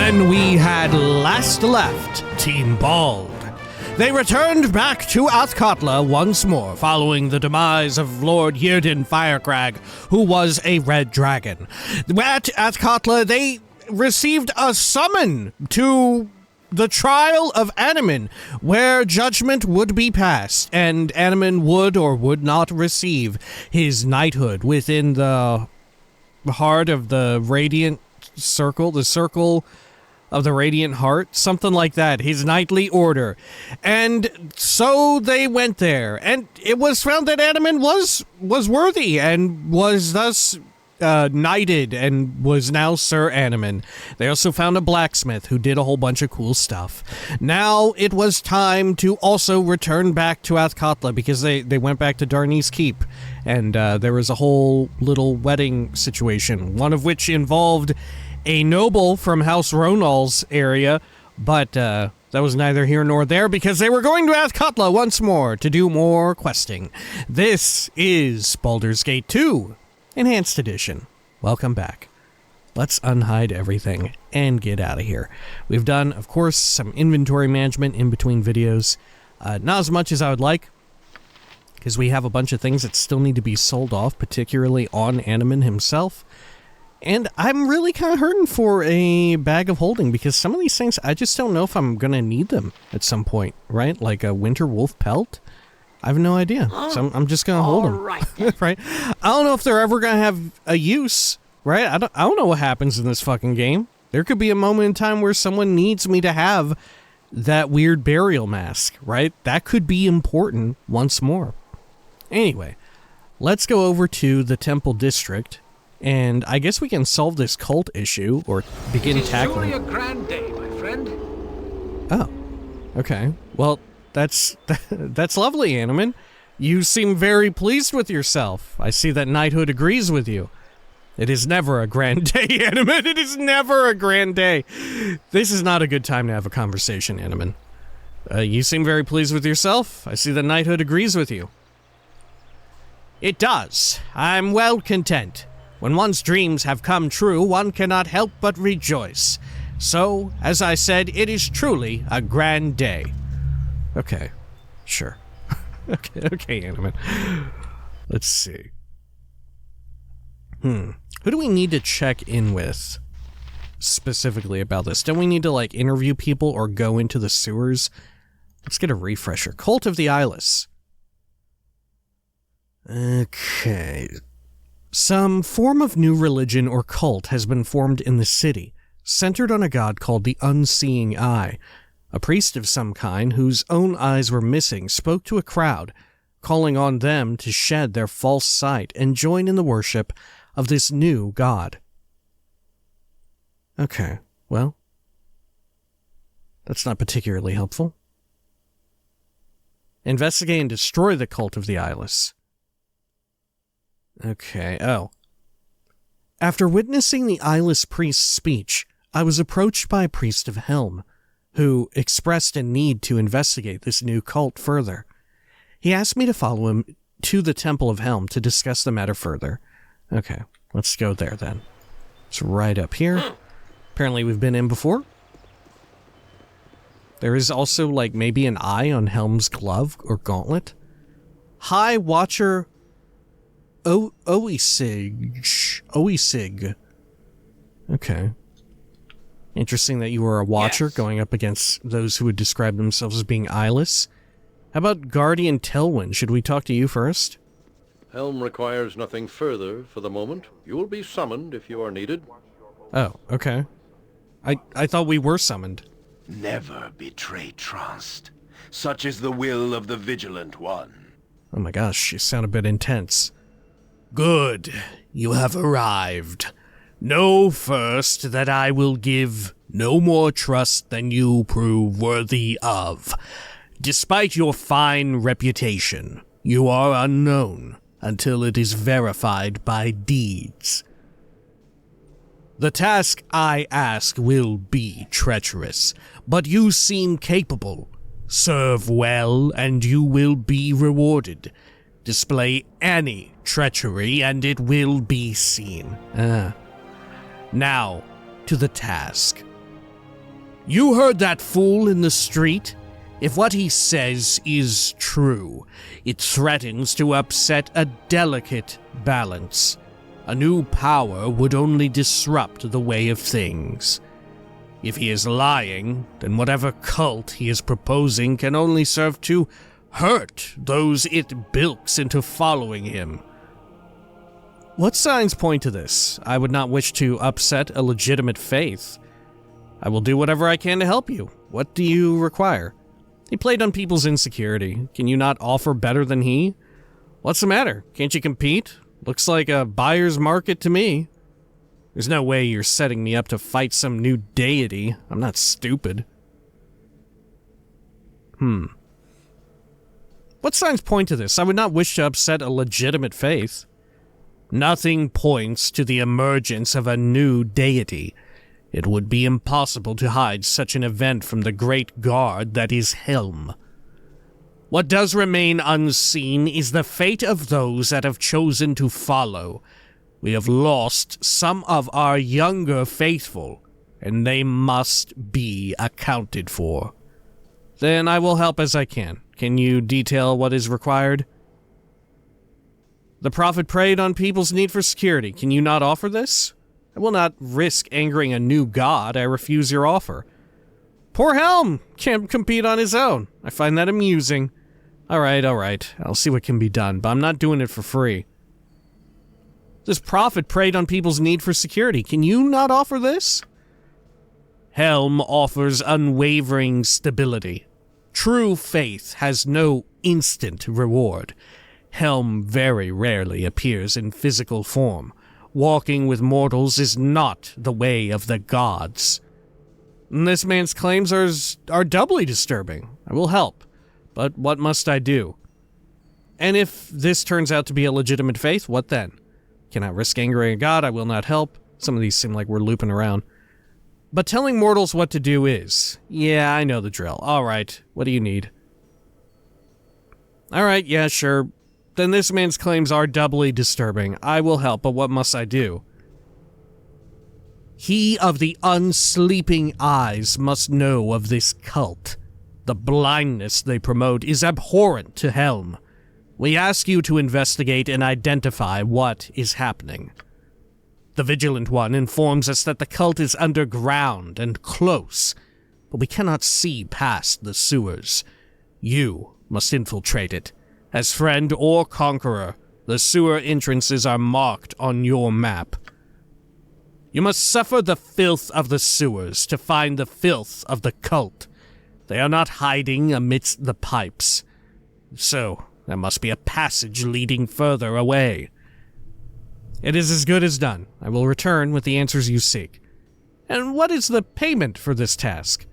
When we had last left Team Bald, they returned back to Athkatla once more, following the demise of Lord Yrden Firecrag, who was a red dragon. At Athkatla, they received a summon to the trial of Anomen, where judgment would be passed, and Anomen would or would not receive his knighthood within the heart of the Radiant Circle, the Circle of the Radiant Heart, something like that, his knightly order. And so they went there, and it was found that Anomen was worthy, and was thus knighted, and was now Sir Anomen. They also found a blacksmith who did a whole bunch of cool stuff. Now it was time to also return back to Athkatla, because they went back to Darnese Keep, and there was a whole little wedding situation, one of which involved a noble from House Ronal's area, but that was neither here nor there, because they were going to Athkatla once more to do more questing. This is Baldur's Gate 2 Enhanced Edition. Welcome back. Let's unhide everything and get out of here. We've done, of course, some inventory management in between videos. Not as much as I would like, because we have a bunch of things that still need to be sold off, particularly on Anomen himself. And I'm really kind of hurting for a bag of holding, because some of these things, I just don't know if I'm going to need them at some point, right? Like a winter wolf pelt? I have no idea, so I'm just going to hold them. Right. Right? I don't know if they're ever going to have a use, right? I don't know what happens in this fucking game. There could be a moment in time where someone needs me to have that weird burial mask, right? That could be important once more. Anyway, let's go over to the Temple District, and I guess we can solve this cult issue, or begin tackling. It is truly a grand day, my friend. Oh, okay. Well, that's lovely, Anomen. You seem very pleased with yourself. I see that knighthood agrees with you. It is never a grand day, Anomen. It is never a grand day. This is not a good time to have a conversation, Anomen. You seem very pleased with yourself. I see that knighthood agrees with you. It does. I'm well content. When one's dreams have come true, one cannot help but rejoice. So, as I said, it is truly a grand day. Okay, sure. okay, Anomen. Let's see. Who do we need to check in with specifically about this? Don't we need to, like, interview people or go into the sewers? Let's get a refresher. Cult of the Eyeless. Okay. Some form of new religion or cult has been formed in the city, centered on a god called the Unseeing Eye. A priest of some kind, whose own eyes were missing, spoke to a crowd, calling on them to shed their false sight and join in the worship of this new god. Okay, well, that's not particularly helpful. Investigate and destroy the cult of the Eyeless. Okay, oh. After witnessing the Eyeless priest's speech, I was approached by a priest of Helm, who expressed a need to investigate this new cult further. He asked me to follow him to the Temple of Helm to discuss the matter further. Okay, let's go there then. It's right up here. Apparently we've been in before. There is also, like, maybe an eye on Helm's glove or gauntlet. High Watcher Oisig. Okay. Interesting that you were a watcher going up against those who would describe themselves as being eyeless. How about Guardian Telwyn? Should we talk to you first? Helm requires nothing further for the moment. You will be summoned if you are needed. Oh, okay. I thought we were summoned. Never betray trust. Such is the will of the Vigilant One. Oh my gosh, you sound a bit intense. Good. You have arrived. Know first that I will give no more trust than you prove worthy of. Despite your fine reputation, you are unknown until it is verified by deeds. The task I ask will be treacherous, but you seem capable. Serve well, and you will be rewarded. Display any treachery, and it will be seen. Now, to the task. You heard that fool in the street? If what he says is true, it threatens to upset a delicate balance. A new power would only disrupt the way of things. If he is lying, then whatever cult he is proposing can only serve to hurt those it bilks into following him. What signs point to this? I would not wish to upset a legitimate faith. I will do whatever I can to help you. What do you require? He played on people's insecurity. Can you not offer better than he? What's the matter? Can't you compete? Looks like a buyer's market to me. There's no way you're setting me up to fight some new deity. I'm not stupid. What signs point to this? I would not wish to upset a legitimate faith. Nothing points to the emergence of a new deity. It would be impossible to hide such an event from the great guard that is Helm. What does remain unseen is the fate of those that have chosen to follow. We have lost some of our younger faithful, and they must be accounted for. Then I will help as I can. Can you detail what is required? The prophet preyed on people's need for security. Can you not offer this? I will not risk angering a new god. I refuse your offer. Poor Helm can't compete on his own. I find that amusing. All right. I'll see what can be done, but I'm not doing it for free. This prophet preyed on people's need for security. Can you not offer this? Helm offers unwavering stability. True faith has no instant reward. Helm very rarely appears in physical form. Walking with mortals is not the way of the gods. This man's claims are doubly disturbing. I will help, but what must I do? And if this turns out to be a legitimate faith, what then? Cannot risk angering a god, I will not help. Some of these seem like we're looping around. But telling mortals what to do is... Yeah, I know the drill. Alright, what do you need? Alright, yeah, sure. Then this man's claims are doubly disturbing. I will help, but what must I do? He of the unsleeping eyes must know of this cult. The blindness they promote is abhorrent to Helm. We ask you to investigate and identify what is happening. The Vigilant One informs us that the cult is underground and close, but we cannot see past the sewers. You must infiltrate it. As friend or conqueror, the sewer entrances are marked on your map. You must suffer the filth of the sewers to find the filth of the cult. They are not hiding amidst the pipes. So, there must be a passage leading further away. It is as good as done. I will return with the answers you seek. And what is the payment for this task?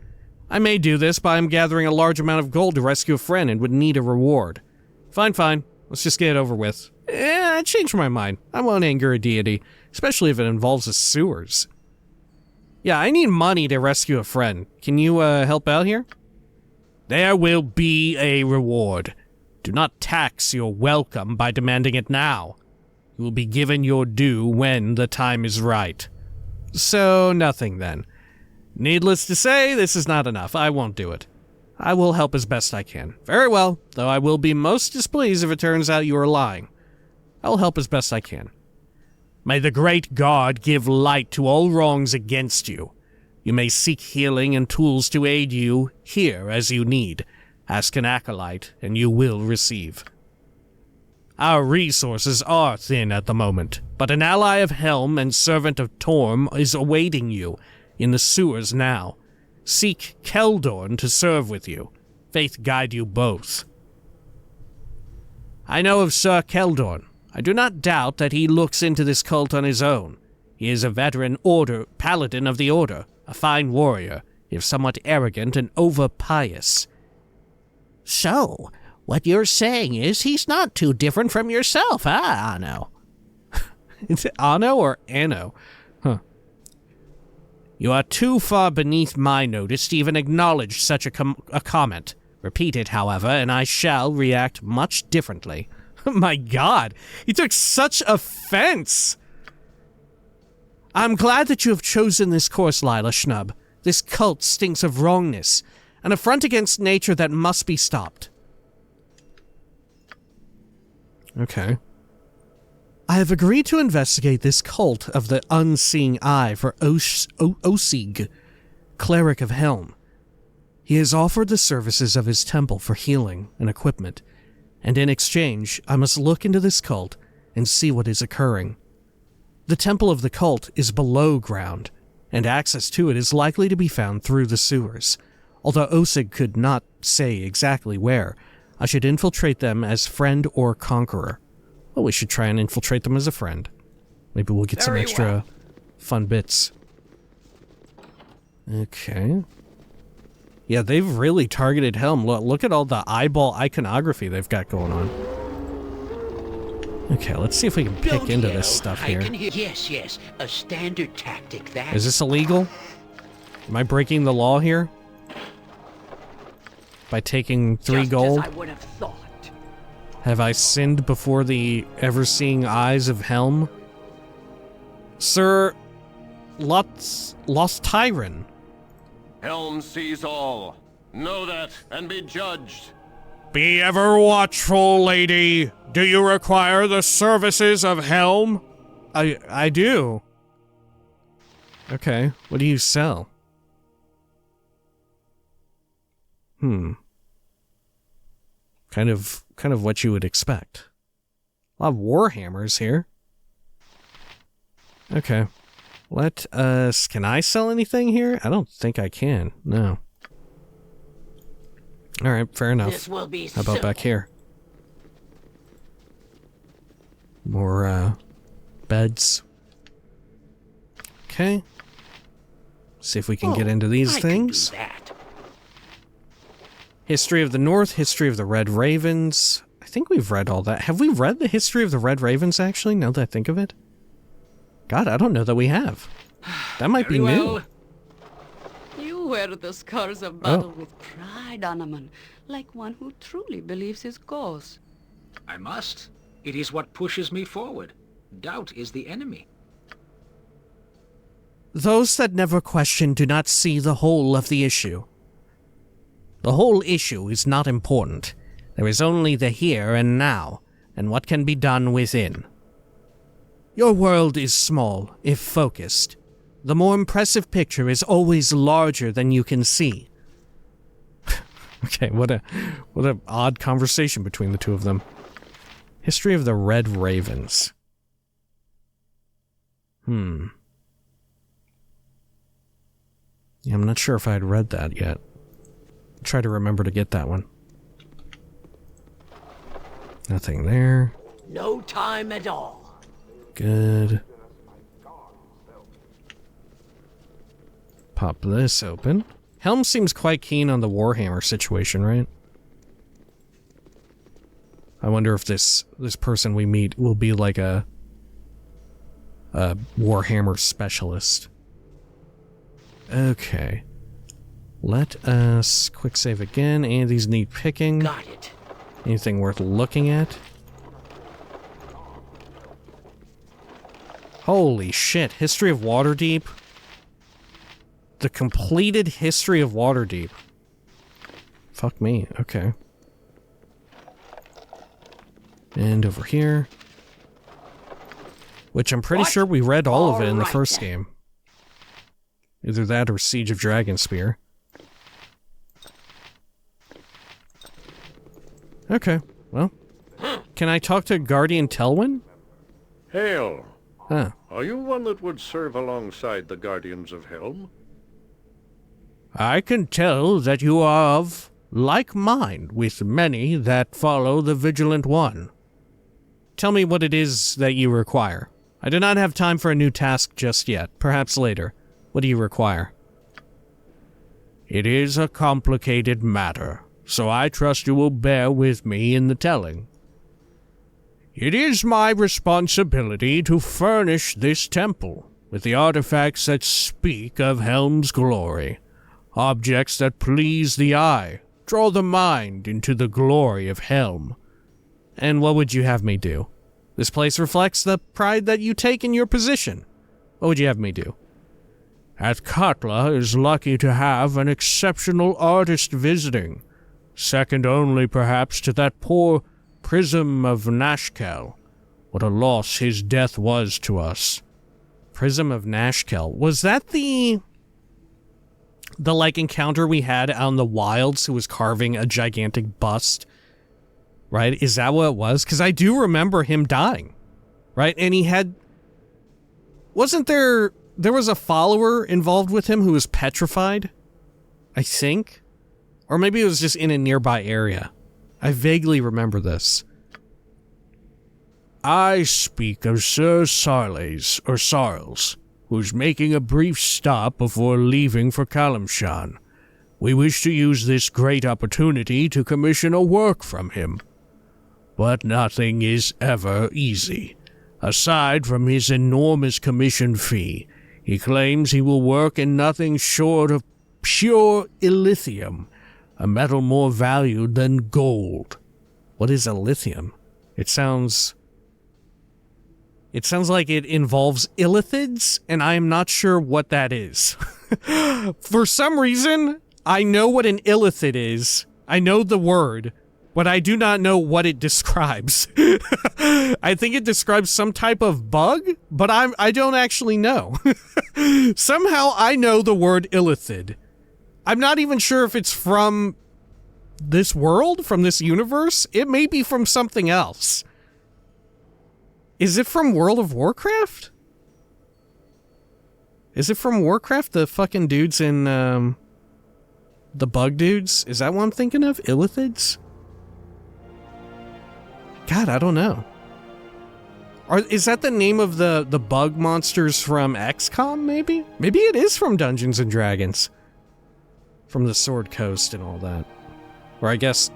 I may do this, but I am gathering a large amount of gold to rescue a friend and would need a reward. Fine. Let's just get it over with. I changed my mind. I won't anger a deity, especially if it involves the sewers. Yeah, I need money to rescue a friend. Can you, help out here? There will be a reward. Do not tax your welcome by demanding it now. You will be given your due when the time is right. So, nothing then. Needless to say, this is not enough. I won't do it. I will help as best I can. Very well, though I will be most displeased if it turns out you are lying. I will help as best I can. May the great guard give light to all wrongs against you. You may seek healing and tools to aid you here as you need. Ask an acolyte, and you will receive. Our resources are thin at the moment, but an ally of Helm and servant of Torm is awaiting you in the sewers now. Seek Keldorn to serve with you. Faith guide you both. I know of Sir Keldorn. I do not doubt that he looks into this cult on his own. He is a veteran paladin of the Order, a fine warrior, if somewhat arrogant and over-pious. So, what you're saying is he's not too different from yourself, huh, Anno? Is it Anno or Anno? Huh. You are too far beneath my notice to even acknowledge such a comment. Repeat it, however, and I shall react much differently. My God, he took such offense! I'm glad that you have chosen this course, Lila Schnub. This cult stinks of wrongness, an affront against nature that must be stopped. Okay. I have agreed to investigate this cult of the Unseeing Eye for Osig, Cleric of Helm. He has offered the services of his temple for healing and equipment, and in exchange, I must look into this cult and see what is occurring. The temple of the cult is below ground, and access to it is likely to be found through the sewers. Although Osig could not say exactly where, I should infiltrate them as friend or conqueror. Well, we should try and infiltrate them as a friend. Maybe we'll get some extra fun bits. Okay. Yeah, they've really targeted Helm. Look at all the eyeball iconography they've got going on. Okay, let's see if we can pick into this stuff here. Yes, a standard tactic that. Is this illegal? Am I breaking the law here? By taking 3 gold? Just as I would have thought. Have I sinned before the ever-seeing eyes of Helm? Sir Lost Tyron. Helm sees all. Know that and be judged. Be ever watchful, lady. Do you require the services of Helm? I do. Okay, what do you sell? Kind of what you would expect. A lot of warhammers here. Okay. Let us... Can I sell anything here? I don't think I can. No. Alright, fair enough. This will be How about back here? More, beds. Okay. See if we can get into these things. Can do that. History of the North, History of the Red Ravens. I think we've read all that. Have we read the History of the Red Ravens, actually, now that I think of it? God, I don't know that we have. That might be new. You wear the scars of battle with pride, Anaman, like one who truly believes his cause. I must. It is what pushes me forward. Doubt is the enemy. Those that never question do not see the whole of the issue. The whole issue is not important. There is only the here and now, and what can be done within. Your world is small, if focused. The more impressive picture is always larger than you can see. Okay, what a odd conversation between the two of them. History of the Red Ravens. Yeah, I'm not sure if I had read that yet. Try to remember to get that one. Nothing there. No time at all. Good. Pop this open. Helm seems quite keen on the Warhammer situation, right? I wonder if this person we meet will be like a Warhammer specialist. Okay. Let us quick save again. Any of these need picking? Got it. Anything worth looking at? Holy shit. History of Waterdeep. The completed history of Waterdeep. Fuck me. Okay. And over here. Which I'm pretty sure we read all of it in the first game. Either that or Siege of Dragonspear. Okay, well. Can I talk to Guardian Telwyn? Hail. Huh. Are you one that would serve alongside the Guardians of Helm? I can tell that you are of like mind with many that follow the Vigilant One. Tell me what it is that you require. I do not have time for a new task just yet. Perhaps later. What do you require? It is a complicated matter, so I trust you will bear with me in the telling. It is my responsibility to furnish this temple with the artifacts that speak of Helm's glory. Objects that please the eye, draw the mind into the glory of Helm. And what would you have me do? This place reflects the pride that you take in your position. What would you have me do? Athkatla is lucky to have an exceptional artist visiting, second only perhaps to that poor Prism of Nashkel. What a loss his death was to us. Prism of Nashkel. Was that the encounter we had out in the wilds who was carving a gigantic bust? Right? Is that what it was? Because I do remember him dying. Right? And he had... Wasn't there... There was a follower involved with him who was petrified? I think? Or maybe it was just in a nearby area. I vaguely remember this. I speak of Sir Sarles, or Sarles, who's making a brief stop before leaving for Kalimshan. We wish to use this great opportunity to commission a work from him. But nothing is ever easy. Aside from his enormous commission fee, he claims he will work in nothing short of pure Illithium, a metal more valued than gold. What is Illithium? It sounds like it involves illithids, and I am not sure what that is. For some reason, I know what an illithid is. I know the word, but I do not know what it describes. I think it describes some type of bug, but I don't actually know. Somehow I know the word illithid. I'm not even sure if it's from this world, from this universe. It may be from something else. Is it from World of Warcraft? Is it from Warcraft? The fucking dudes in, the bug dudes? Is that what I'm thinking of? Illithids? God, I don't know. Is that the name of the bug monsters from XCOM, maybe? Maybe it is from Dungeons & Dragons. From the Sword Coast and all that. Or I guess...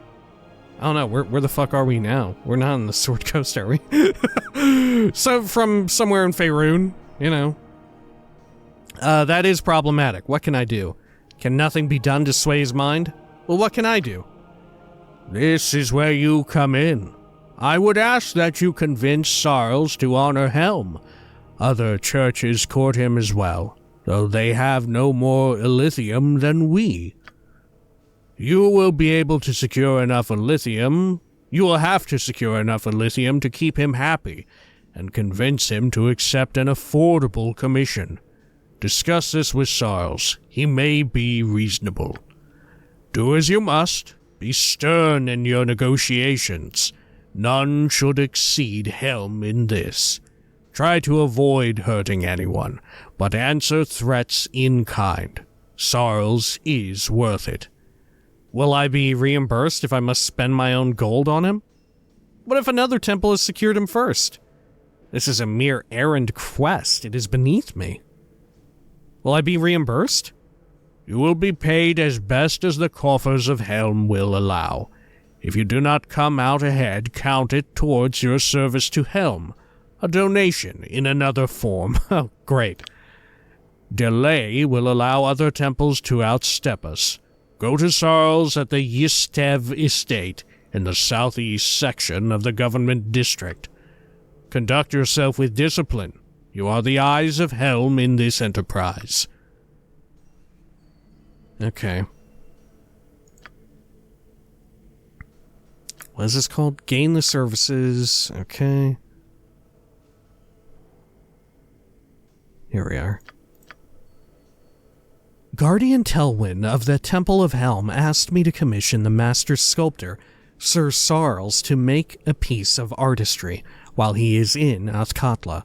I don't know, where the fuck are we now? We're not on the Sword Coast, are we? So, from somewhere in Faerun, you know. That is problematic. What can I do? Can nothing be done to sway his mind? Well, what can I do? This is where you come in. I would ask that you convince Sarles to honor Helm. Other churches court him as well, though they have no more Illithium than we. You will be able to secure enough Illithium. You will have to secure enough Illithium to keep him happy, and convince him to accept an affordable commission. Discuss this with Sarles. He may be reasonable. Do as you must. Be stern in your negotiations. None should exceed Helm in this. Try to avoid hurting anyone, but answer threats in kind. Sarles is worth it. Will I be reimbursed if I must spend my own gold on him? What if another temple has secured him first? This is a mere errand quest. It is beneath me. Will I be reimbursed? You will be paid as best as the coffers of Helm will allow. If you do not come out ahead, count it towards your service to Helm. A donation in another form. Oh, great. Delay will allow other temples to outstep us. Go to Sarles at the Yistev Estate in the southeast section of the government district. Conduct yourself with discipline. You are the eyes of Helm in this enterprise. Okay. What is this called? Gain the services. Okay. Here we are. Guardian Telwyn of the Temple of Helm asked me to commission the master sculptor, Sir Sarles, to make a piece of artistry while he is in Athkatla.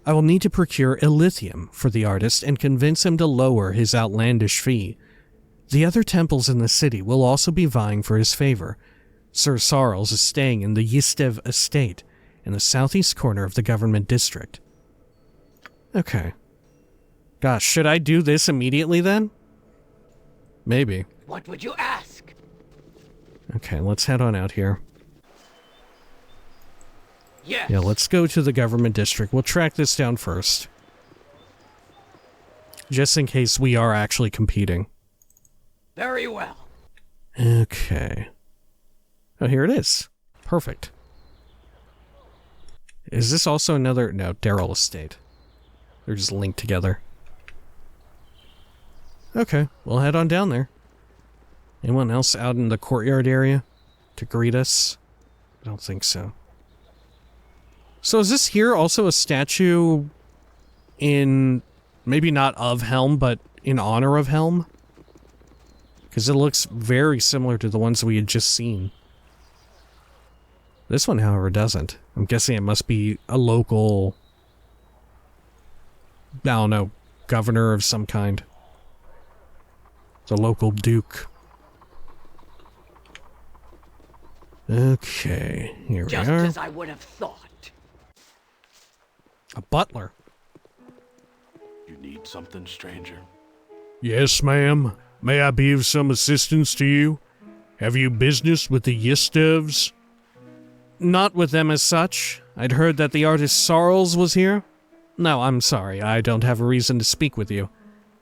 I will need to procure Illithium for the artist and convince him to lower his outlandish fee. The other temples in the city will also be vying for his favor. Sir Sarles is staying in the Yistev Estate in the southeast corner of the government district. Okay. Gosh, should I do this immediately then? Maybe. What would you ask? Okay, let's head on out here. Yes. Yeah, let's go to the government district. We'll track this down first. Just in case we are actually competing. Very well. Okay. Oh, here it is. Perfect. Is this also another... No, Daryl Estate. They're just linked together. Okay, we'll head on down there. Anyone else out in the courtyard area to greet us? I don't think so. So is this here also a statue in, maybe not of Helm, but in honor of Helm? Because it looks very similar to the ones we had just seen. This one, however, doesn't. I'm guessing it must be a local, I don't know, governor of some kind. The local duke. Okay, here we are. Just as I would have thought. A butler. You need something, stranger? Yes, ma'am. May I be of some assistance to you? Have you business with the Yistevs? Not with them as such. I'd heard that the artist Sarles was here. No, I'm sorry. I don't have a reason to speak with you.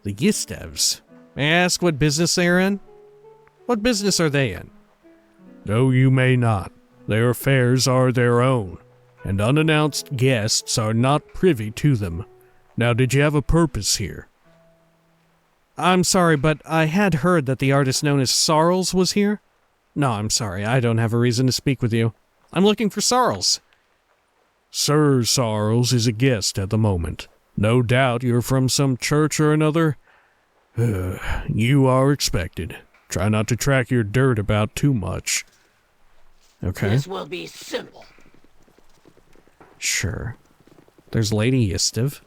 The Yistevs? May I ask what business they are in? What business are they in? No, you may not. Their affairs are their own, and unannounced guests are not privy to them. Now, did you have a purpose here? I'm sorry, but I had heard that the artist known as Sarles was here. No, I'm sorry. I don't have a reason to speak with you. I'm looking for Sarles. Sir Sarles is a guest at the moment. No doubt you're from some church or another. You are expected. Try not to track your dirt about too much. Okay. This will be simple. Sure. There's Lady Yistev.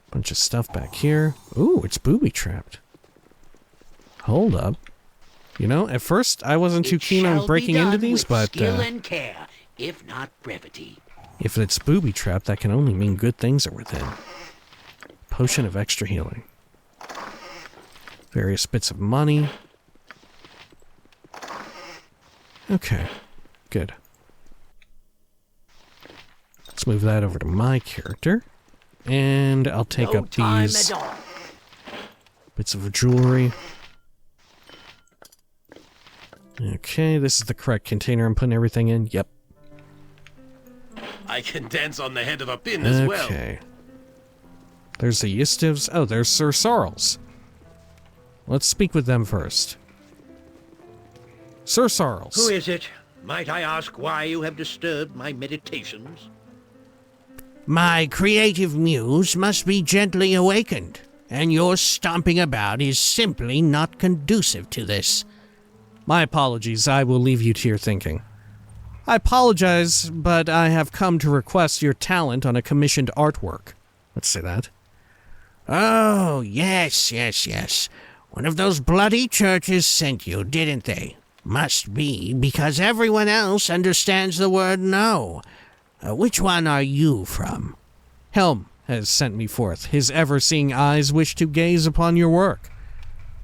Bunch of stuff back here. Ooh, it's booby-trapped. Hold up. You know, at first I wasn't too keen on breaking into these, but skill and care, if not brevity. If it's booby-trapped, that can only mean good things are within. Potion of extra healing. Various bits of money. Okay, good. Let's move that over to my character. And I'll take up these bits of jewelry. Okay, this is the correct container I'm putting everything in. Yep. I can dance on the head of a pin as well. Okay. There's the Yistevs. Oh, there's Sir Sarles. Let's speak with them first. Sir Sarles. Who is it? Might I ask why you have disturbed my meditations? My creative muse must be gently awakened, and your stomping about is simply not conducive to this. My apologies. I will leave you to your thinking. I apologize, but I have come to request your talent on a commissioned artwork. Let's say that. Oh, yes. One of those bloody churches sent you, didn't they? Must be, because everyone else understands the word no. Which one are you from? Helm has sent me forth. His ever-seeing eyes wish to gaze upon your work.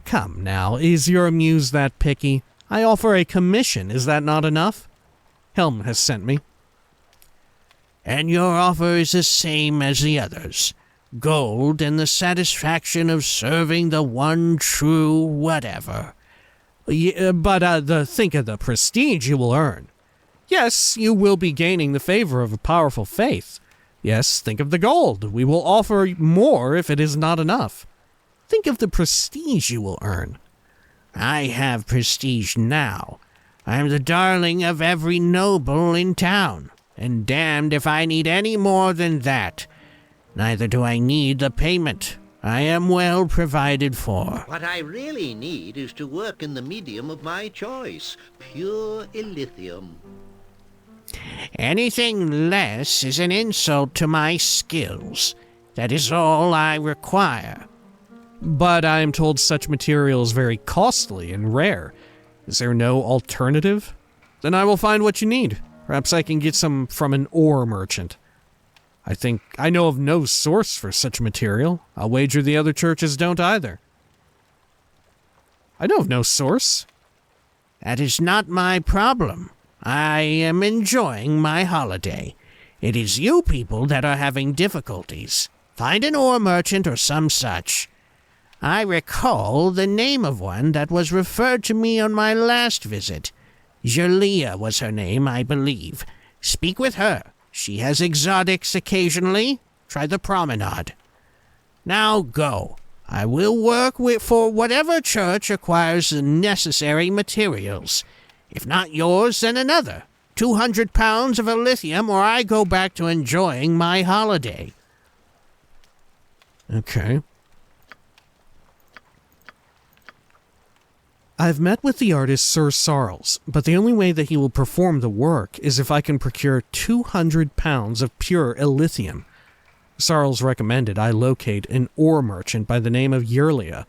Come now, is your muse that picky? I offer a commission, is that not enough? Helm has sent me. And your offer is the same as the others. Gold and the satisfaction of serving the one true whatever. Yeah, but think of the prestige you will earn. Yes, you will be gaining the favor of a powerful faith. Yes, think of the gold. We will offer more if it is not enough. Think of the prestige you will earn. I have prestige now. I am the darling of every noble in town, and damned if I need any more than that. Neither do I need the payment. I am well provided for. What I really need is to work in the medium of my choice, pure Illithium. Anything less is an insult to my skills. That is all I require. But I am told such material is very costly and rare. Is there no alternative? Then I will find what you need. Perhaps I can get some from an ore merchant. I know of no source for such material. I'll wager the other churches don't either. I know of no source. That is not my problem. I am enjoying my holiday. It is you people that are having difficulties. Find an ore merchant or some such. I recall the name of one that was referred to me on my last visit. Jalia was her name, I believe. Speak with her. She has exotics occasionally. Try the promenade. Now go. I will work for whatever church acquires the necessary materials. If not yours, then another. 200 pounds of Illithium, or I go back to enjoying my holiday. Okay. I've met with the artist Sir Sarles, but the only way that he will perform the work is if I can procure 200 pounds of pure Illithium. Sarles recommended I locate an ore merchant by the name of Yerlia,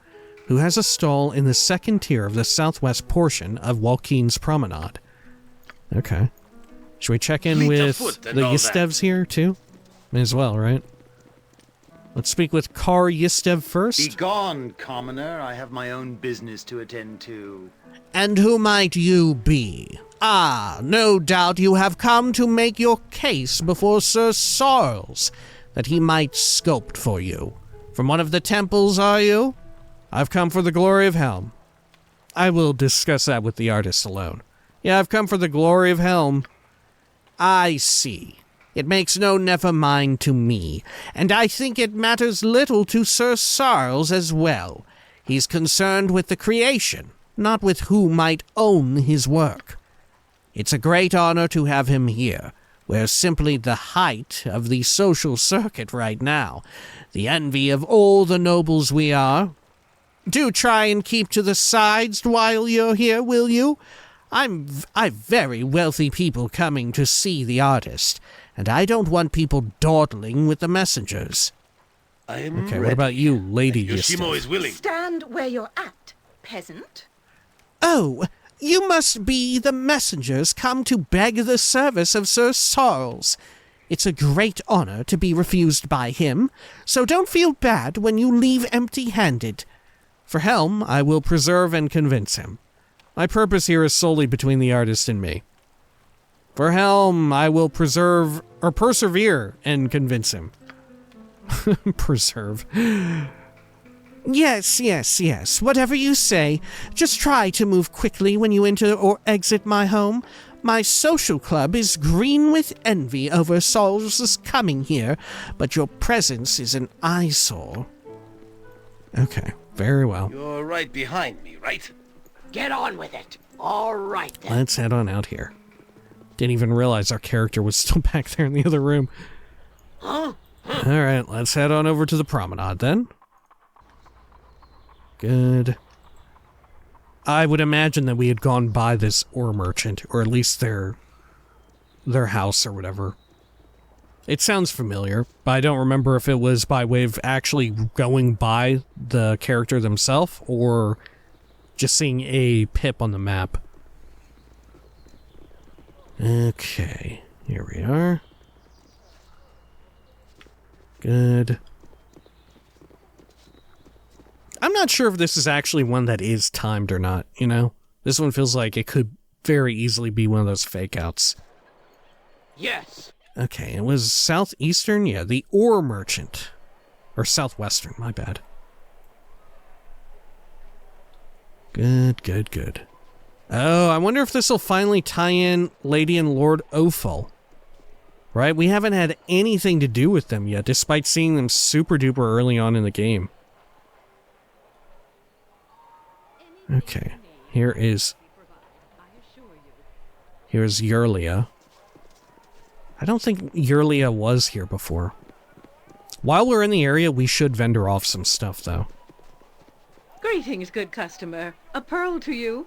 who has a stall in the second tier of the southwest portion of Walkeen's Promenade. Okay. Should we check in with the Yistevs here, too? May as well, right? Let's speak with Kar Yistev first. Be gone, commoner. I have my own business to attend to. And who might you be? Ah, no doubt you have come to make your case before Sir Sarles, that he might sculpt for you. From one of the temples, are you? I've come for the glory of Helm. I will discuss that with the artist alone. Yeah, I've come for the glory of Helm. I see. It makes no never mind to me, and I think it matters little to Sir Sarles as well. He's concerned with the creation, not with who might own his work. It's a great honor to have him here. We're simply the height of the social circuit right now, the envy of all the nobles we are. Do try and keep to the sides while you're here, will you? I've very wealthy people coming to see the artist, and I don't want people dawdling with the messengers. Okay, what about you, Lady Yoshimo is willing. Stand where you're at, peasant. Oh, you must be the messengers come to beg the service of Sir Sarles. It's a great honor to be refused by him, so don't feel bad when you leave empty-handed. For Helm, I will preserve and convince him. My purpose here is solely between the artist and me. For Helm, I will persevere and convince him. Preserve. Yes, whatever you say. Just try to move quickly when you enter or exit my home. My social club is green with envy over Sarles' coming here, but your presence is an eyesore. Okay, very well. You're right behind me, right? Get on with it. All right, then. Let's head on out here. Didn't even realize our character was still back there in the other room. Huh? Alright, let's head on over to the promenade then. Good. I would imagine that we had gone by this ore merchant, or at least their house or whatever. It sounds familiar, but I don't remember if it was by way of actually going by the character themselves, or just seeing a pip on the map. Okay, here we are. Good. I'm not sure if this is actually one that is timed or not, you know? This one feels like it could very easily be one of those fake outs. Yes. Okay, it was southeastern? Yeah, the ore merchant. Or southwestern, my bad. Good. Oh, I wonder if this will finally tie in Lady and Lord Ophel. Right? We haven't had anything to do with them yet, despite seeing them super duper early on in the game. Okay, here's Yerlia. I don't think Yerlia was here before. While we're in the area, we should vendor off some stuff, though. Greetings, good customer. A pearl to you.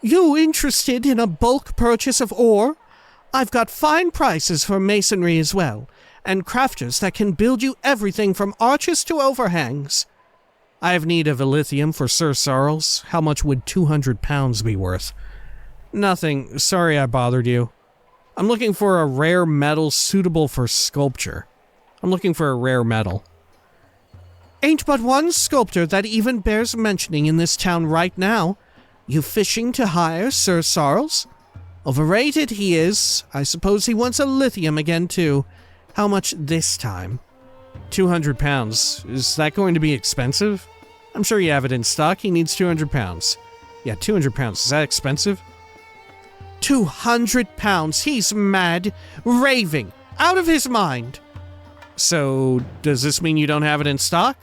You interested in a bulk purchase of ore? I've got fine prices for masonry as well, and crafters that can build you everything from arches to overhangs. I have need of Illithium for Sir Sarles. How much would 200 pounds be worth? Nothing. Sorry I bothered you. I'm looking for a rare metal suitable for sculpture. I'm looking for a rare metal. Ain't but one sculptor that even bears mentioning in this town right now. You fishing to hire Sir Sarles? Overrated he is. I suppose he wants Illithium again too. How much this time? 200 pounds. Is that going to be expensive? I'm sure you have it in stock. He needs 200 pounds. Yeah, 200 pounds. Is that expensive? 200 pounds. He's mad. Raving. Out of his mind. So, does this mean you don't have it in stock?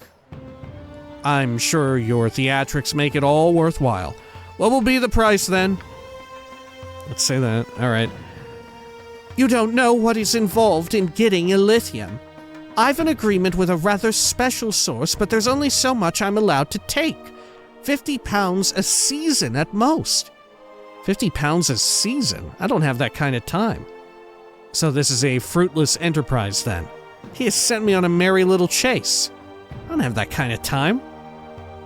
I'm sure your theatrics make it all worthwhile. What will be the price then? Let's say that. All right. You don't know what is involved in getting Illithium. I've an agreement with a rather special source, but there's only so much I'm allowed to take. 50 pounds a season at most. 50 pounds a season? I don't have that kind of time. So this is a fruitless enterprise then. He has sent me on a merry little chase. I don't have that kind of time.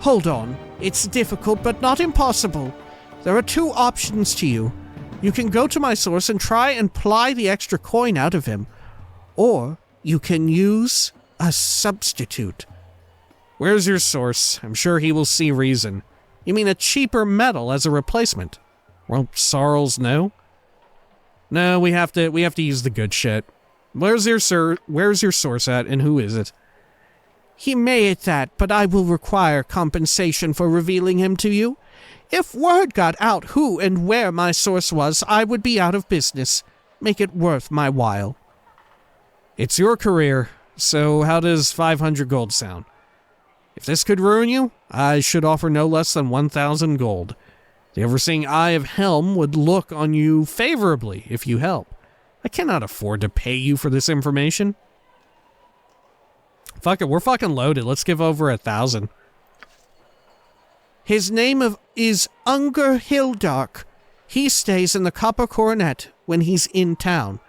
Hold on. It's difficult, but not impossible. There are two options to you. You can go to my source and try and ply the extra coin out of him. Or you can use a substitute. Where's your source? I'm sure he will see reason. You mean a cheaper metal as a replacement? Well, Sarles, no? No, we have to use the good shit. Where's your source at, and who is it? He may at that, but I will require compensation for revealing him to you. If word got out who and where my source was, I would be out of business. Make it worth my while. It's your career, so how does 500 gold sound? If this could ruin you, I should offer no less than 1,000 gold. The overseeing eye of Helm would look on you favorably if you help. I cannot afford to pay you for this information. Fuck it, we're fucking loaded. Let's give over 1,000. His name is Unger Hildark. He stays in the Copper Coronet when he's in town.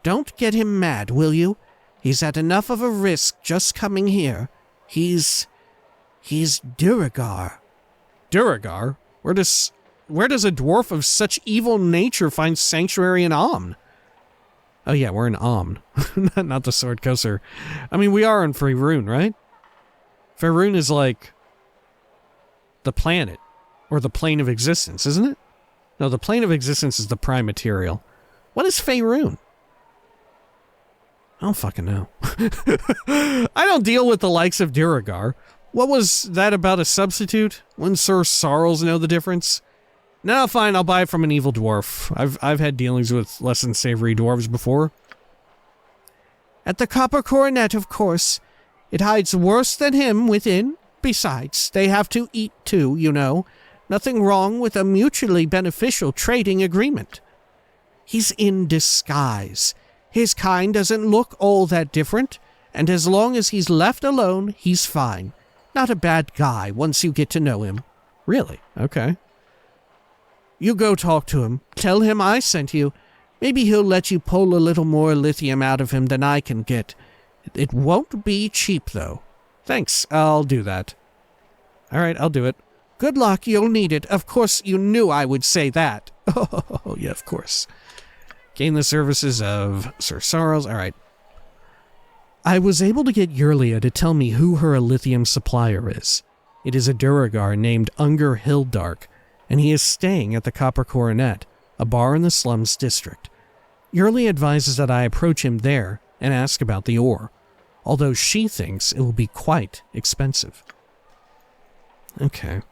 Don't get him mad, will you? He's at enough of a risk just coming here. He's Duragar. Duragar? Where does a dwarf of such evil nature find sanctuary in Amn? Oh yeah, we're in Amn. Not the Sword Coaster. I mean, we are in Faerun, right? Faerun is like the planet, or the plane of existence, isn't it? No, the plane of existence is the prime material. What is Faerun? I don't fucking know. I don't deal with the likes of Duragar. What was that about a substitute? Wouldn't Sir Sarles know the difference? No, fine, I'll buy it from an evil dwarf. I've had dealings with less than savory dwarves before. At the Copper Coronet, of course. It hides worse than him within. Besides, they have to eat too, you know. Nothing wrong with a mutually beneficial trading agreement. He's in disguise. His kind doesn't look all that different, and as long as he's left alone, he's fine. Not a bad guy once you get to know him. Really? Okay. You go talk to him. Tell him I sent you. Maybe he'll let you pull a little more lithium out of him than I can get. It won't be cheap, though. Thanks, I'll do that. Alright, I'll do it. Good luck, you'll need it. Of course, you knew I would say that. Oh, yeah, of course. Gain the services of Sir Sarles. Alright. I was able to get Yurlia to tell me who her Illithium supplier is. It is a Duragar named Unger Hildark, and he is staying at the Copper Coronet, a bar in the slums district. Yurlia advises that I approach him there and ask about the ore, although she thinks it will be quite expensive. Okay.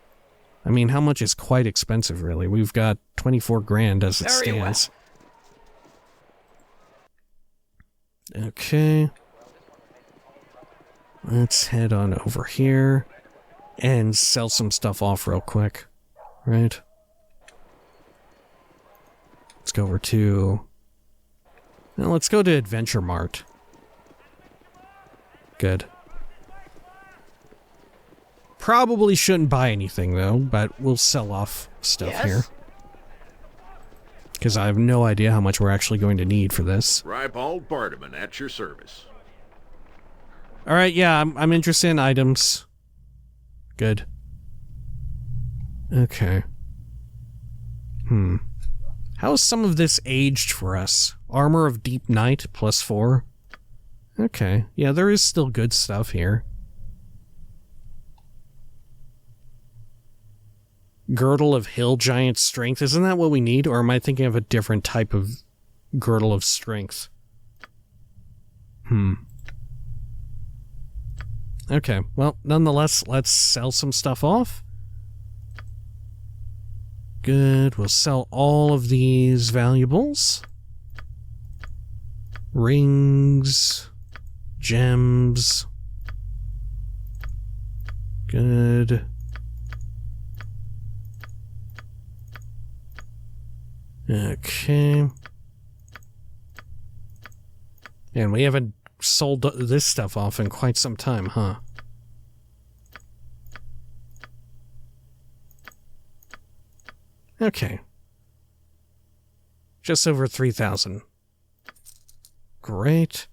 I mean, how much is quite expensive, really? We've got 24 grand as it stands. Okay. Let's head on over here and sell some stuff off real quick. Right? Let's go over to... Now let's go to Adventure Mart. Good. Probably shouldn't buy anything, though, but we'll sell off stuff here. Because I have no idea how much we're actually going to need for this. Rybald Bardaman at your service. Alright, yeah, I'm interested in items. Good. Okay. How is some of this aged for us? Armor of Deep Night, +4. Okay, yeah, there is still good stuff here. Girdle of Hill Giant Strength, isn't that what we need? Or am I thinking of a different type of Girdle of Strength? Okay, well, nonetheless, let's sell some stuff off. Good, we'll sell all of these valuables. Rings, gems. Good. Okay. And we haven't sold this stuff off in quite some time, huh? Okay. Just over 3,000. Great.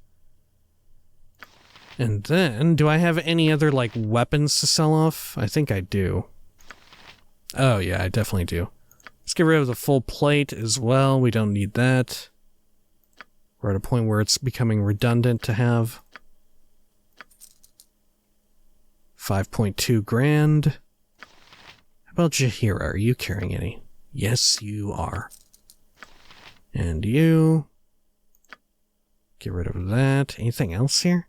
And then, do I have any other, like, weapons to sell off? I think I do. Oh, yeah, I definitely do. Let's get rid of the full plate as well. We don't need that. We're at a point where it's becoming redundant to have. 5.2 grand. How about Jahira? Are you carrying any? Yes, you are. And you. Get rid of that. Anything else here?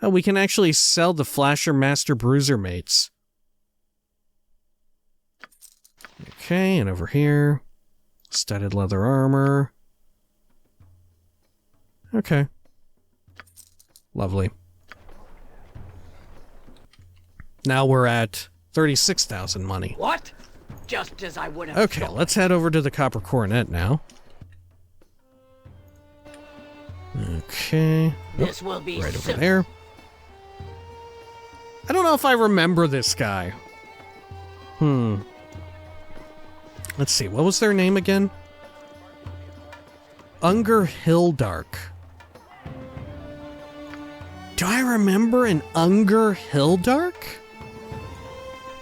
Oh, we can actually sell the Flasher Master Bruiser mates. Okay, and over here. Studded leather armor. Okay. Lovely. Now we're at 36,000 money. What? Just as I would have Okay, thought. let's head over to the Copper Coronet now. Okay. This will be Right over simple. there. I don't know if I remember this guy. Let's see, what was their name again? Unger Hildark. Do I remember an Unger Hildark?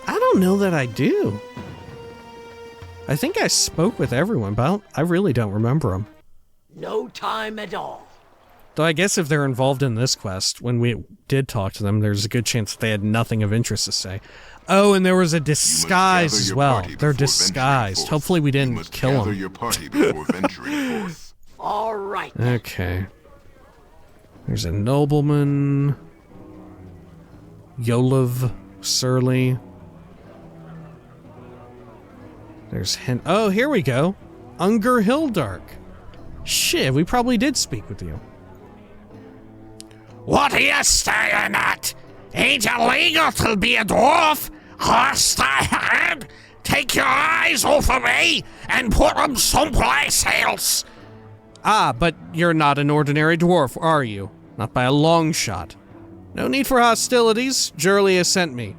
I don't know that I do. I think I spoke with everyone, but I really don't remember them. No time at all. Though I guess if they're involved in this quest, when we did talk to them, there's a good chance that they had nothing of interest to say. Oh, and there was a disguise as well. They're disguised. Hopefully we didn't kill them. Your party before venturing forth. All right. Then. Okay. There's a nobleman. Yolov Surly. There's Oh, here we go. Unger Hildark. Shit, we probably did speak with you. What are you staring at? Ain't illegal to be a dwarf? Lost I had? Take your eyes off of me and put them someplace else. Ah, but you're not an ordinary dwarf, are you? Not by a long shot. No need for hostilities. Jurley has sent me.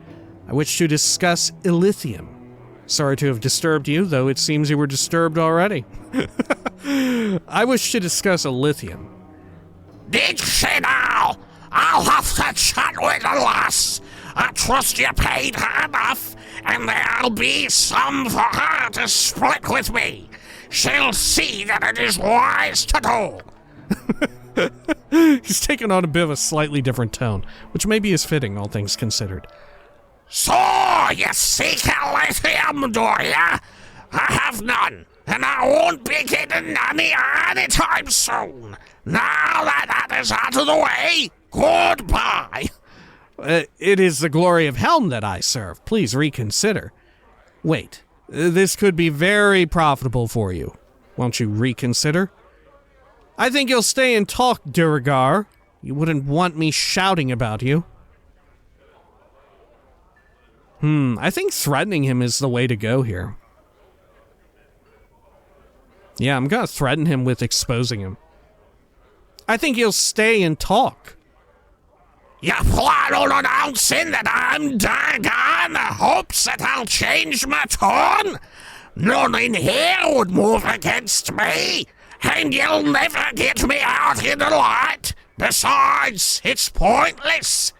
I wish to discuss Illithium. Sorry to have disturbed you, though it seems you were disturbed already. I wish to discuss Illithium. Did she now? I'll have to chat with the lass. I trust you paid her enough, and there'll be some for her to split with me. She'll see that it is wise to do. He's taken on a bit of a slightly different tone, which maybe is fitting, all things considered. So, you seek Illithium, do ya? I have none, and I won't be getting any anytime soon. Now that that is out of the way, goodbye. It is the glory of Helm that I serve. Please reconsider. Wait, this could be very profitable for you. Won't you reconsider? I think you'll stay and talk, Duragar. You wouldn't want me shouting about you. I think threatening him is the way to go here. Yeah, I'm gonna threaten him with exposing him. I think you'll stay and talk. You plan on announcing that I'm Dagon, hopes that I'll change my tone? None in here would move against me, and you'll never get me out in the light. Besides, it's pointless.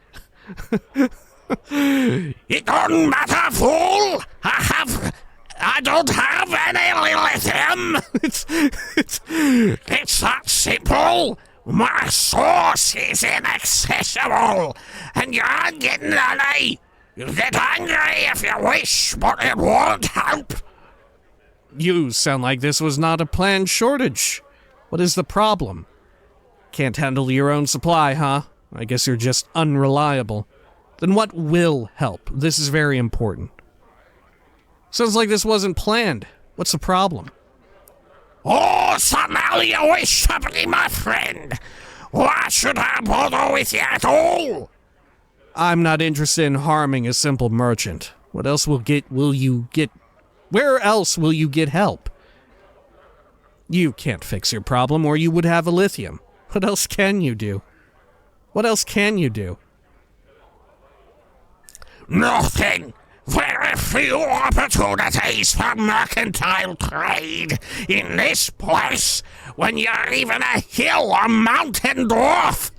It doesn't matter, fool. I don't have any lithium. It's that simple. My source is inaccessible, and you aren't getting any. You get angry if you wish, but it won't help. You sound like this was not a planned shortage. What is the problem? Can't handle your own supply, huh? I guess you're just unreliable. Then what will help? This is very important. Sounds like this wasn't planned. What's the problem? Oh, so now you wish to be my friend. Why should I bother with you at all? I'm not interested in harming a simple merchant. What else will you get? Where else will you get help? You can't fix your problem, or you would have Illithium. What else can you do? What else can you do? Nothing. Very few opportunities for mercantile trade in this place when you're even a hill or mountain dwarf.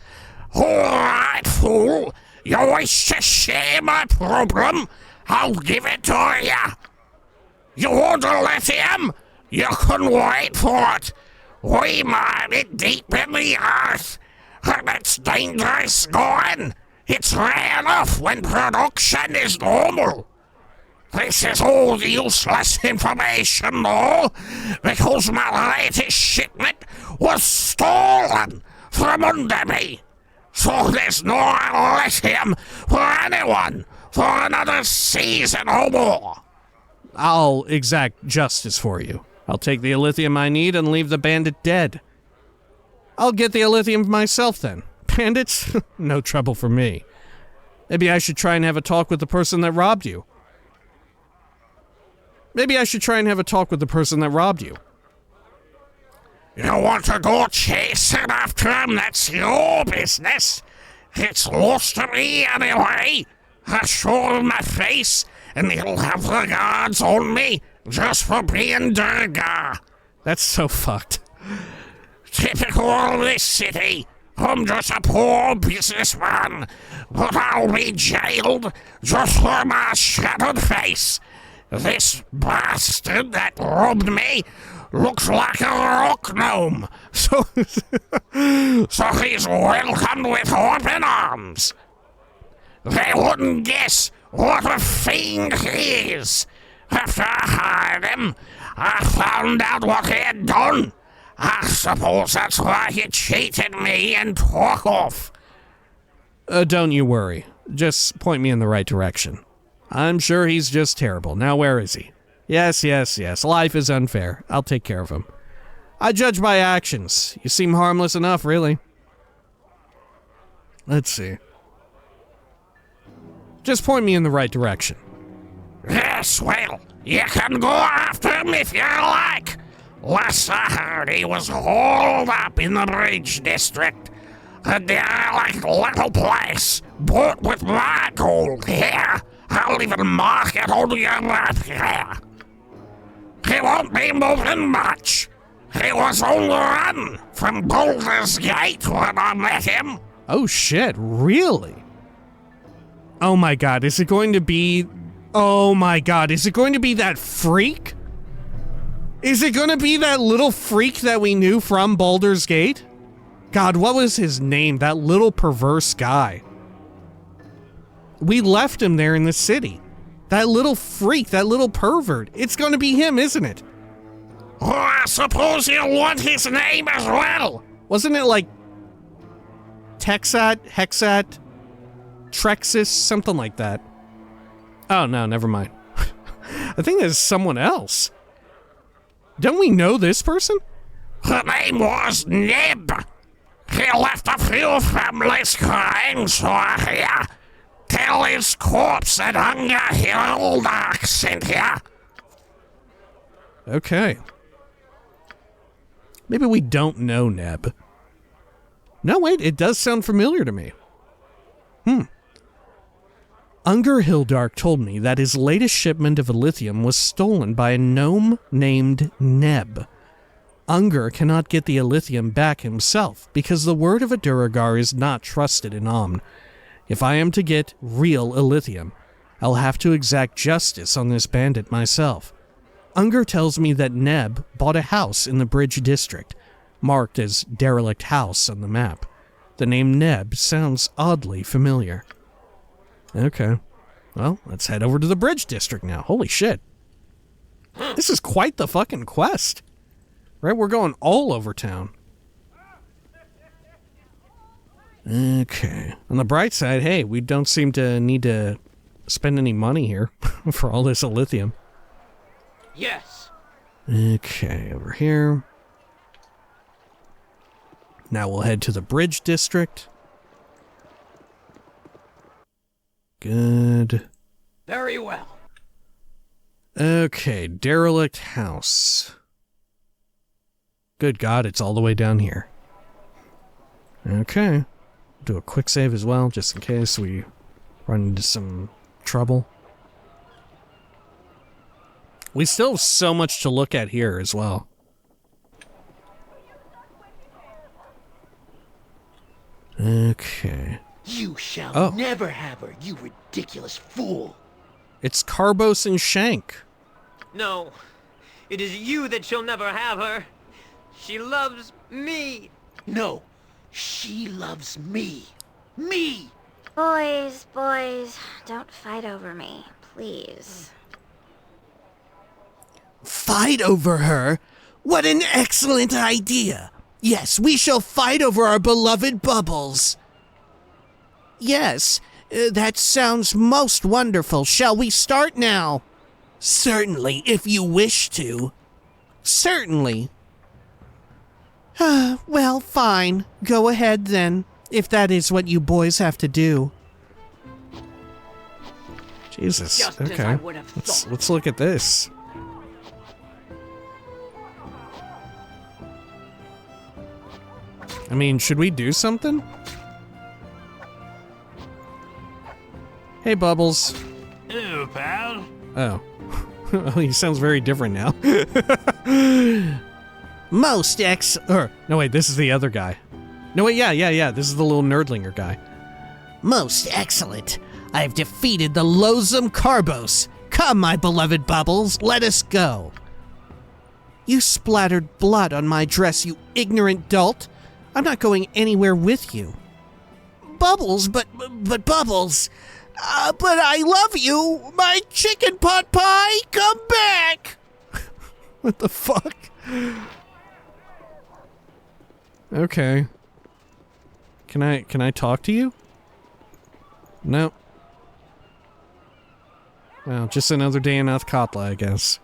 Alright, fool. You wish to share my problem? I'll give it to you. You want Illithium? You can wait for it. We mine it deep in the earth, and it's dangerous going. It's rare enough when production is normal. This is all useless information, though, because my latest shipment was stolen from under me. So there's no Illithium for anyone for another season or more. I'll exact justice for you. I'll take the Illithium I need and leave the bandit dead. I'll get the Illithium myself then. Bandits? No trouble for me. Maybe I should try and have a talk with the person that robbed you. You want to go chasing after him? That's your business. It's lost to me anyway. I show him my face, and he'll have the guards on me just for being Durga. That's so fucked. Typical of this city. I'm just a poor businessman, but I'll be jailed just for my shattered face. This bastard that robbed me looks like a rock gnome, so he's welcomed with open arms. They wouldn't guess what a fiend he is. After I hired him, I found out what he had done. I suppose that's why he cheated me and took off. Don't you worry. Just point me in the right direction. I'm sure he's just terrible. Now where is he? Yes. Life is unfair. I'll take care of him. I judge by actions. You seem harmless enough, really. Let's see. Just point me in the right direction. Yes, well, you can go after him if you like. Last I heard, he was hauled up in the bridge district. A derelict little place, bought with my gold here. I'll even mark it on your map here. He won't be moving much. He was on the run from Baldur's Gate when I met him. Oh shit, really? Oh my god, is it going to be that freak? Is it going to be that little freak that we knew from Baldur's Gate? God, what was his name? That little perverse guy. We left him there in the city. That little freak, that little pervert. It's going to be him, isn't it? Oh, I suppose you want his name as well. Wasn't it like Texat, Hexat, Trexis, something like that? Oh, no, never mind. I think there's someone else. Don't we know this person? Her name was Neb. He left a few families crying, so I hear. Tell his corpse that hunger Hildark sent here. Okay. Maybe we don't know Neb. No, wait, it does sound familiar to me. Unger Hildark told me that his latest shipment of Illithium was stolen by a gnome named Neb. Unger cannot get the Illithium back himself because the word of a Duragar is not trusted in Amn. If I am to get real Illithium, I'll have to exact justice on this bandit myself. Unger tells me that Neb bought a house in the Bridge District, marked as Derelict House on the map. The name Neb sounds oddly familiar. Okay. Well, let's head over to the Bridge District now. Holy shit. This is quite the fucking quest. Right? We're going all over town. Okay. On the bright side, hey, we don't seem to need to spend any money here for all this Illithium. Yes. Okay, over here. Now we'll head to the Bridge District. good. Very well. Okay, derelict house. Good God, it's all the way down here. Okay. Do a quick save as well, just in case we run into some trouble. We still have so much to look at here as well. Okay. You shall never have her, you ridiculous fool. It's Carbos and Shank. No, it is you that shall never have her. She loves me. No, she loves me. Me! Boys, don't fight over me, please. Fight over her? What an excellent idea! Yes, we shall fight over our beloved Bubbles. Yes, that sounds most wonderful. Shall we start now? Certainly, if you wish to. Certainly. Well, fine. Go ahead then, if that is what you boys have to do. Jesus. Just as okay. I would have thought. Let's look at this. I mean, should we do something? Hey, Bubbles. Hello, pal. Oh. Oh, he sounds very different now. No, wait, this is the other guy. No, wait, yeah. This is the little nerdlinger guy. Most excellent. I have defeated the loathsome Carbos. Come, my beloved Bubbles, let us go. You splattered blood on my dress, you ignorant dolt. I'm not going anywhere with you. Bubbles, but Bubbles. But I love you. My chicken pot pie, come back. What the fuck? Okay. Can I talk to you? No. Well, just another day in Athkatla, I guess.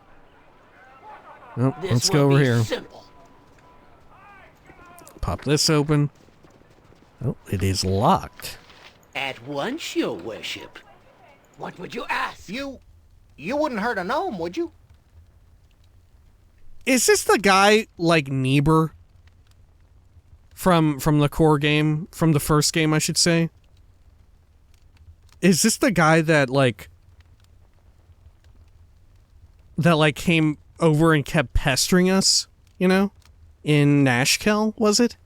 Oh, let's go over here. Simple. Pop this open. Oh, it is locked. At once, your worship. What would you ask? You wouldn't hurt a gnome, would you? Is this the guy like Niebuhr from the core game, from the first game, I should say? Is this the guy that came over and kept pestering us, you know? In Nashkel, was it?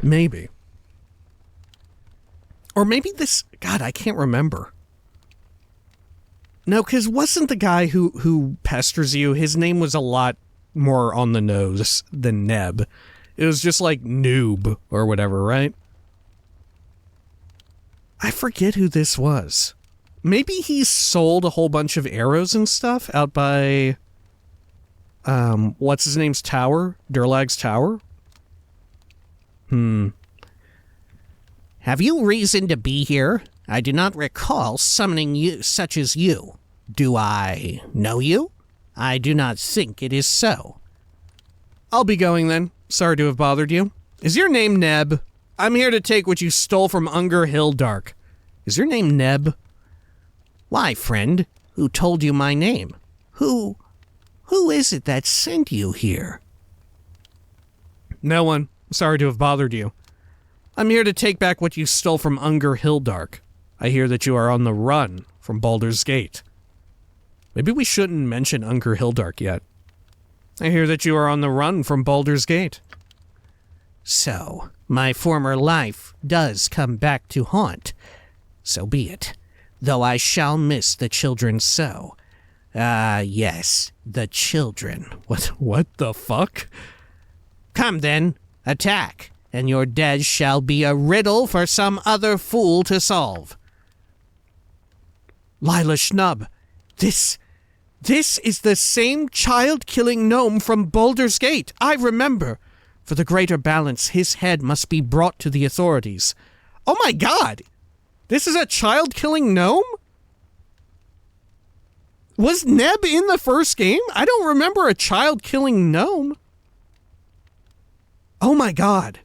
Maybe. Or maybe this... God, I can't remember. No, because wasn't the guy who pesters you, his name was a lot more on the nose than Neb. It was just like Noob or whatever, right? I forget who this was. Maybe he sold a whole bunch of arrows and stuff out by... what's his name's tower? Durlag's tower? Have you reason to be here? I do not recall summoning you, such as you. Do I know you? I do not think it is so. I'll be going then. Sorry to have bothered you. Is your name Neb? I'm here to take what you stole from Unger Hildark. Is your name Neb? Why, friend? Who told you my name? Who is it that sent you here? No one. Sorry to have bothered you. I'm here to take back what you stole from Unger Hildark. I hear that you are on the run from Baldur's Gate. Maybe we shouldn't mention Unger Hildark yet. I hear that you are on the run from Baldur's Gate. So, my former life does come back to haunt. So be it. Though I shall miss the children so. Yes, the children. What the fuck? Come then, attack, and your death shall be a riddle for some other fool to solve. Lila Schnub, this is the same child-killing gnome from Baldur's Gate. I remember. For the greater balance, his head must be brought to the authorities. Oh my god! This is a child-killing gnome? Was Neb in the first game? I don't remember a child-killing gnome. Oh my god.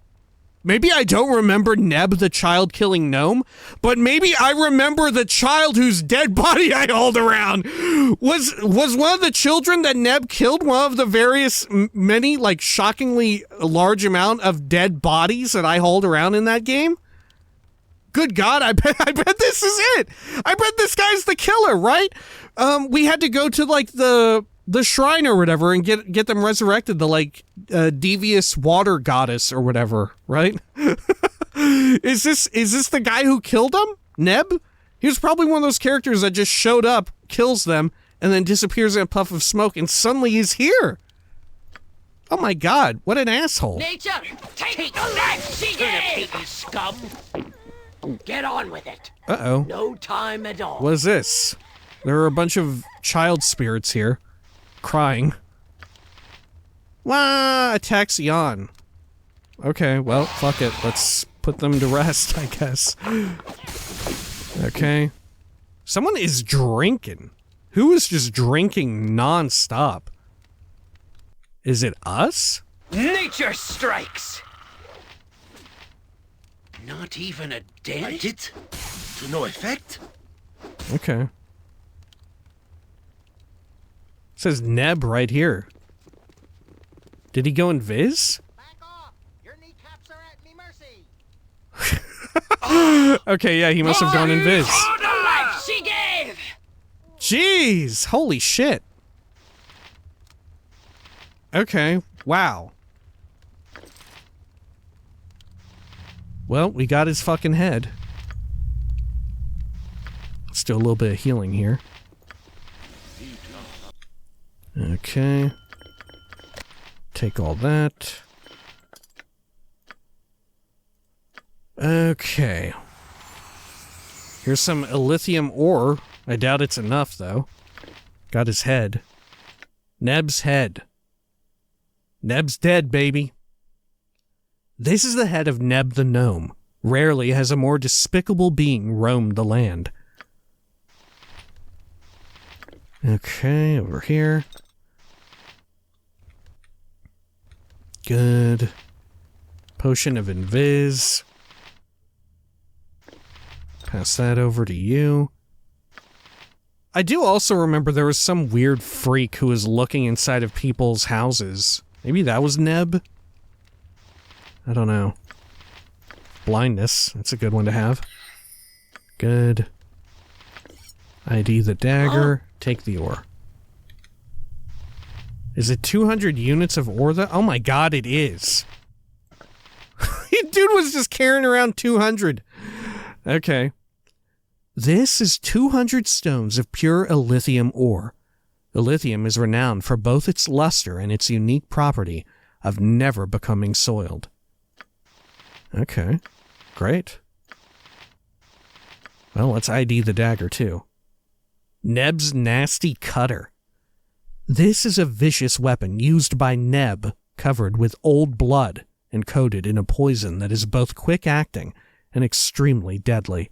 Maybe I don't remember Neb the child-killing gnome, but maybe I remember the child whose dead body I hauled around. Was one of the children that Neb killed one of the various many, like, shockingly large amount of dead bodies that I hauled around in that game? Good God, I bet this is it. I bet this guy's the killer, right? We had to go to, like, the shrine or whatever and get them resurrected, the, like, devious water goddess or whatever, right? Is this the guy who killed them? Neb? He was probably one of those characters that just showed up, kills them, and then disappears in a puff of smoke, and suddenly he's here. Oh my God, what an asshole. Nature, take the life she gave! Scum! Get on with it. Uh-oh. No time at all. What is this? There are a bunch of child spirits here. Crying. Wah! Attacks Jan. Okay, well, fuck it. Let's put them to rest, I guess. Okay. Someone is drinking. Who is just drinking non-stop? Is it us? Nature strikes! Not even a dent? Like it? To no effect? Okay. It says Neb right here. Did he go invis? Back off! Your kneecaps are at me mercy! Okay, yeah, he must have gone invis. For the life she gave! Jeez! Holy shit. Okay, wow. Well, we got his fucking head. Let's do a little bit of healing here. Okay. Take all that. Okay. Here's some Illithium ore. I doubt it's enough, though. Got his head. Neb's head. Neb's dead, baby. This is the head of Neb the Gnome. Rarely has a more despicable being roamed the land. Okay, over here. Good. Potion of Invis. Pass that over to you. I do also remember there was some weird freak who was looking inside of people's houses. Maybe that was Neb? I don't know. Blindness. That's a good one to have. Good. ID the dagger. Take the ore. Is it 200 units of ore that? Oh my God, it is. Dude was just carrying around 200. Okay. This is 200 stones of pure Illithium ore. Illithium is renowned for both its luster and its unique property of never becoming soiled. Okay. Great. Well, let's ID the dagger, too. Neb's nasty cutter. This is a vicious weapon used by Neb, covered with old blood and coated in a poison that is both quick-acting and extremely deadly.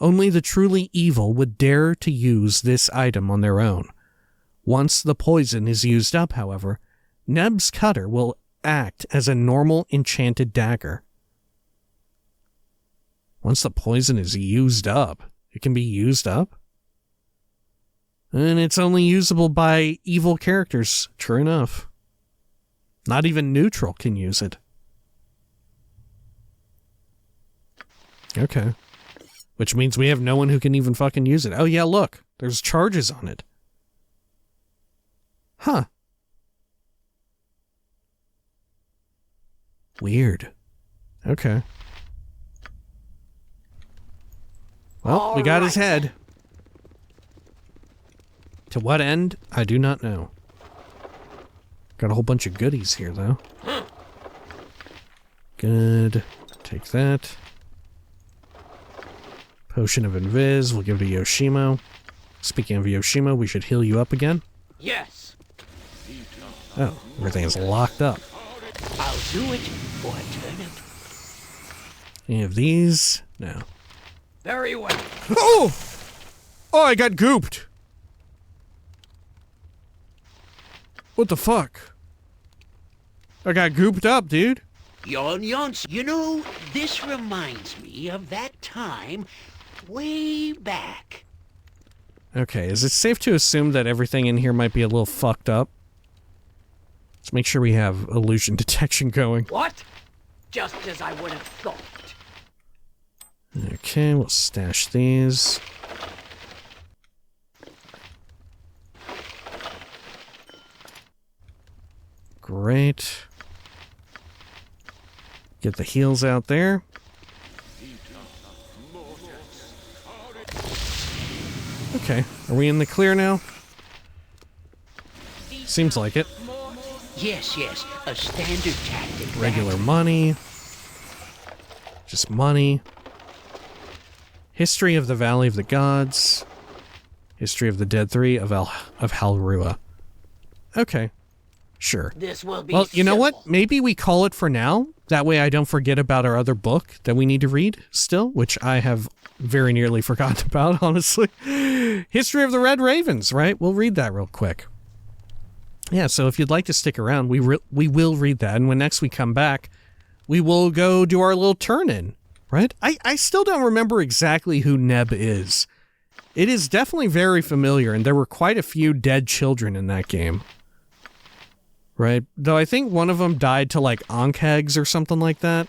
Only the truly evil would dare to use this item on their own. Once the poison is used up, however, Neb's cutter will act as a normal enchanted dagger. Once the poison is used up, it can be used up? And it's only usable by evil characters, true enough. Not even neutral can use it. Okay. Which means we have no one who can even fucking use it. Oh yeah, look. There's charges on it. Huh. Weird. Okay. Well, we got his head. To what end? I do not know. Got a whole bunch of goodies here, though. Good. Take that. Potion of Invis. We'll give it to Yoshimo. Speaking of Yoshimo, we should heal you up again. Yes. Oh, everything is locked up. I'll do it or turn it. Any of these? No. Very well. Oh! Oh, I got gooped. What the fuck? I got gooped up, dude. You know, this reminds me of that time way back. Okay, is it safe to assume that everything in here might be a little fucked up? Let's make sure we have illusion detection going. What? Just as I would have thought. Okay, we'll stash these. Great. Get the heals out there. Okay, are we in the clear now? Seems like it. Yes, a standard tactic. Regular money. Just money. History of the Valley of the Gods. History of the Dead 3 of Halrua. Okay. Sure. This will be well, you know simple. what? Maybe we call it for now. That way I don't forget about our other book that we need to read still, which I have very nearly forgotten about, honestly. History of the Red Ravens, right? We'll read that real quick. Yeah, so if you'd like to stick around, we will read that. And when next we come back, we will go do our little turn-in, right? I still don't remember exactly who Neb is. It is definitely very familiar, and there were quite a few dead children in that game. Right? Though I think one of them died to, like, Ankhegs or something like that.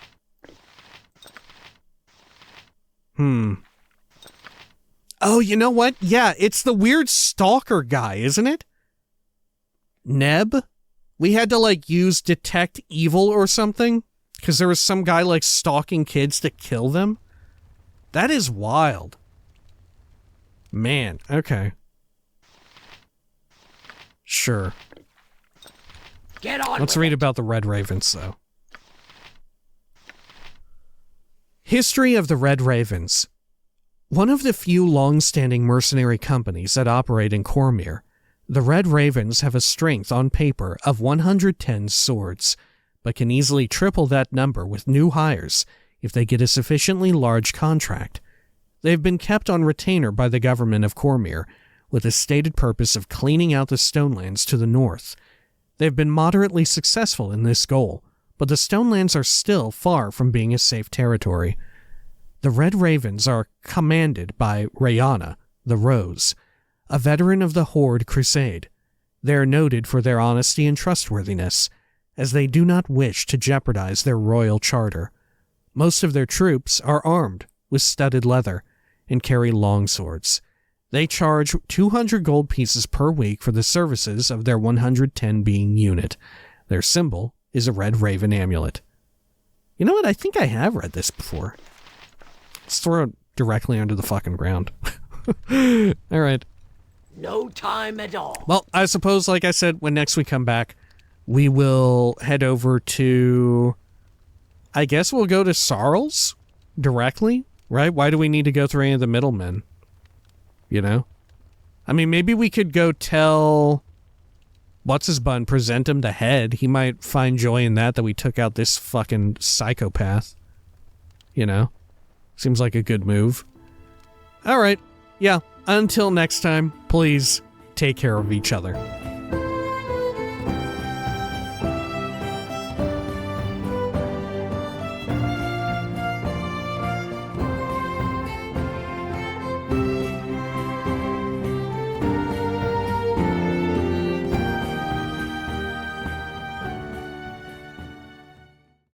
Oh, you know what? Yeah, it's the weird stalker guy, isn't it? Neb? We had to, like, use detect evil or something? Because there was some guy, like, stalking kids to kill them? That is wild. Man, okay. Sure. Get on. Let's read about the Red Ravens, though. History of the Red Ravens. One of the few long-standing mercenary companies that operate in Cormyr, the Red Ravens have a strength on paper of 110 swords, but can easily triple that number with new hires if they get a sufficiently large contract. They've been kept on retainer by the government of Cormyr, with the stated purpose of cleaning out the Stonelands to the north. They've been moderately successful in this goal, but the Stonelands are still far from being a safe territory. The Red Ravens are commanded by Rayana, the Rose, a veteran of the Horde Crusade. They are noted for their honesty and trustworthiness, as they do not wish to jeopardize their royal charter. Most of their troops are armed with studded leather and carry long swords. They charge 200 gold pieces per week for the services of their 110-being unit. Their symbol is a red raven amulet. You know what? I think I have read this before. Let's throw it directly under the fucking ground. All right. No time at all. Well, I suppose, like I said, when next we come back, we will head over to... I guess we'll go to Sarles directly, right? Why do we need to go through any of the middlemen? You know? I mean, maybe we could go tell... What's-his-bun, present him the head. He might find joy in that we took out this fucking psychopath. You know? Seems like a good move. Alright. Yeah. Until next time, please take care of each other.